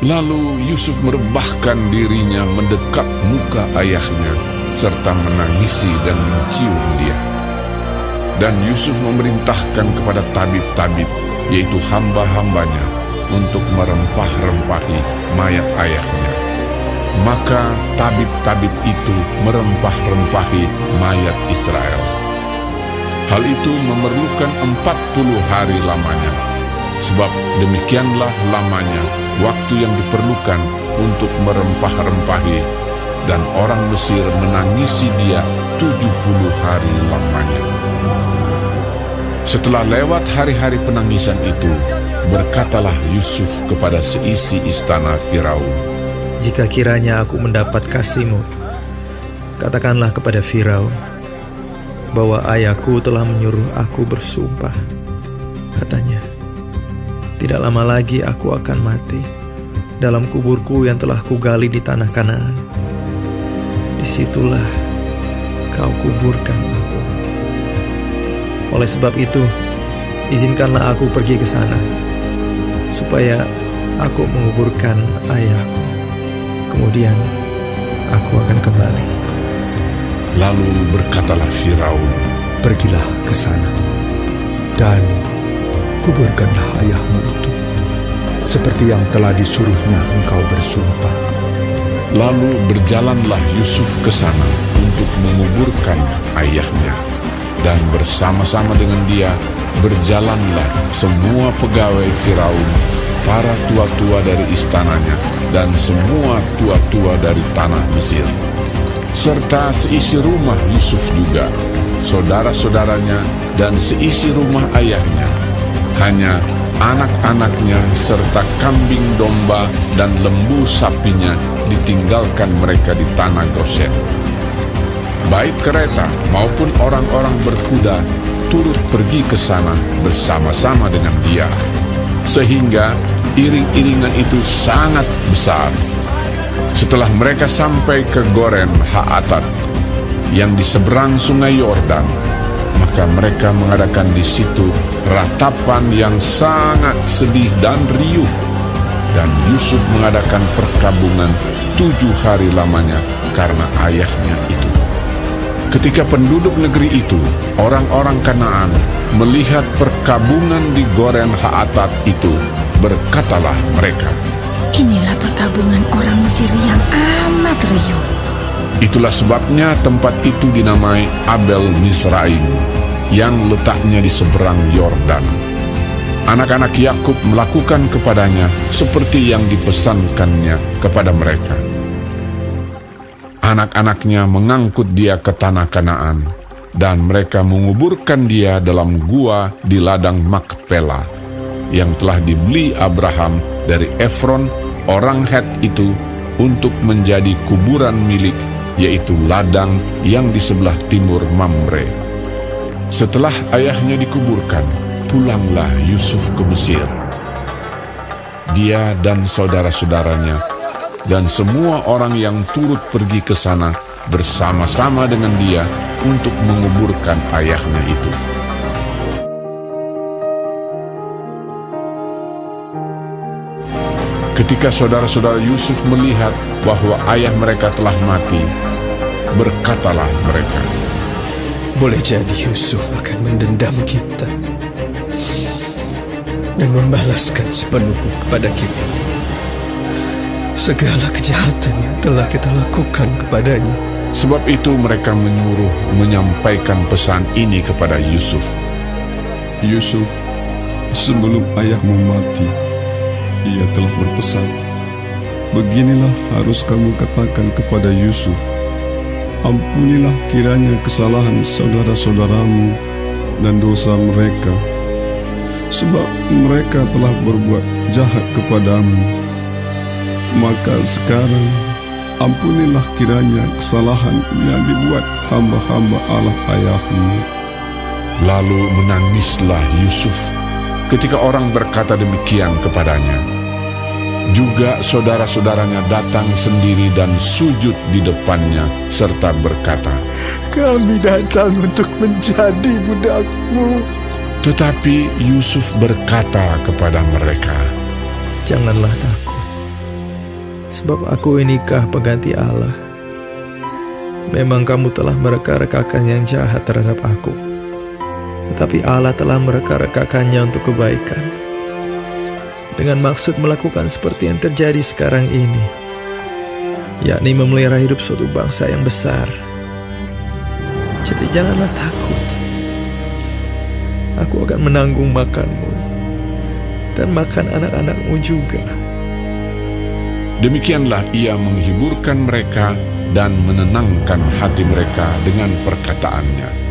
Lalu Yusuf merebahkan dirinya mendekat muka ayahnya, serta menangisi dan mencium dia. Dan Yusuf memerintahkan kepada tabib-tabib, yaitu hamba-hambanya, untuk merempah-rempahi mayat ayahnya. Maka tabib-tabib itu merempah-rempahi mayat Israel. Hal itu memerlukan 40 hari lamanya, sebab demikianlah lamanya waktu yang diperlukan untuk merempah-rempahi, dan orang Mesir menangisi dia 70 hari lamanya. Setelah lewat hari-hari penangisan itu, berkatalah Yusuf kepada seisi istana Firaun, "Jika kiranya aku mendapat kasih-Mu, katakanlah kepada Firaun bahwa ayahku telah menyuruh aku bersumpah. Katanya, tidak lama lagi aku akan mati dalam kuburku yang telah kugali di tanah Kanaan. Disitulah kau kuburkan aku. Oleh sebab itu, izinkanlah aku pergi ke sana, supaya aku menguburkan ayahku. Kemudian aku akan kembali." Lalu berkatalah Firaun, "Pergilah ke sana, dan kuburkanlah ayahmu itu, seperti yang telah disuruhnya engkau bersumpah." Lalu berjalanlah Yusuf ke sana untuk menguburkan ayahnya, dan bersama-sama dengan dia berjalanlah semua pegawai Firaun, para tua-tua dari istananya, dan semua tua-tua dari tanah Mesir, serta seisi rumah Yusuf juga, saudara-saudaranya, dan seisi rumah ayahnya. Hanya anak-anaknya serta kambing domba dan lembu sapinya ditinggalkan mereka di tanah Gosen. Baik kereta maupun orang-orang berkuda turut pergi ke sana bersama-sama dengan dia, sehingga iring-iringan itu sangat besar. Setelah mereka sampai ke Goren Haatat yang di seberang sungai Yordan, maka mereka mengadakan di situ ratapan yang sangat sedih dan riuh, dan Yusuf mengadakan perkabungan 7 hari lamanya karena ayahnya itu. Ketika penduduk negeri itu, orang-orang Kanaan, melihat perkabungan di Goren Haatat itu, berkatalah mereka, "Inilah perkabungan orang Mesir yang amat riuh." Itulah sebabnya tempat itu dinamai Abel Mizraim, yang letaknya di seberang Yordan. Anak-anak Yakub melakukan kepadanya seperti yang dipesankannya kepada mereka. Anak-anaknya mengangkut dia ke tanah Kanaan, dan mereka menguburkan dia dalam gua di ladang Makpela, yang telah dibeli Abraham dari Efron, orang Het itu, untuk menjadi kuburan milik, yaitu ladang yang di sebelah timur Mamre. Setelah ayahnya dikuburkan, pulanglah Yusuf ke Mesir. Dia dan saudara-saudaranya dan semua orang yang turut pergi ke sana bersama-sama dengan dia untuk menguburkan ayahnya itu. Ketika saudara-saudara Yusuf melihat bahwa ayah mereka telah mati, berkatalah mereka, Boleh jadi Yusuf akan mendendam kita dan membalaskan sepenuhnya kepada kita segala kejahatan yang telah kita lakukan kepadanya. Sebab itu mereka menyuruh menyampaikan pesan ini kepada Yusuf. Yusuf, sebelum ayahmu mati, ia telah berpesan, beginilah harus kamu katakan kepada Yusuf, ampunilah kiranya kesalahan saudara-saudaramu dan dosa mereka, sebab mereka telah berbuat jahat kepadamu. Maka sekarang ampunilah kiranya kesalahan yang dibuat hamba-hamba Allah ayahmu. Lalu menangislah Yusuf ketika orang berkata demikian kepadanya. Juga saudara-saudaranya datang sendiri dan sujud di depannya serta berkata, Kami datang untuk menjadi budakmu. Tetapi Yusuf berkata kepada mereka, Janganlah takut, sebab aku inikah pengganti Allah. Memang kamu telah mereka-rekakan yang jahat terhadap aku, tetapi Allah telah mereka-rekakannya untuk kebaikan, dengan maksud melakukan seperti yang terjadi sekarang ini, yakni memelihara hidup suatu bangsa yang besar. Jadi janganlah takut. Aku akan menanggung makanmu dan makan anak-anakmu juga. Demikianlah ia menghiburkan mereka dan menenangkan hati mereka dengan perkataannya.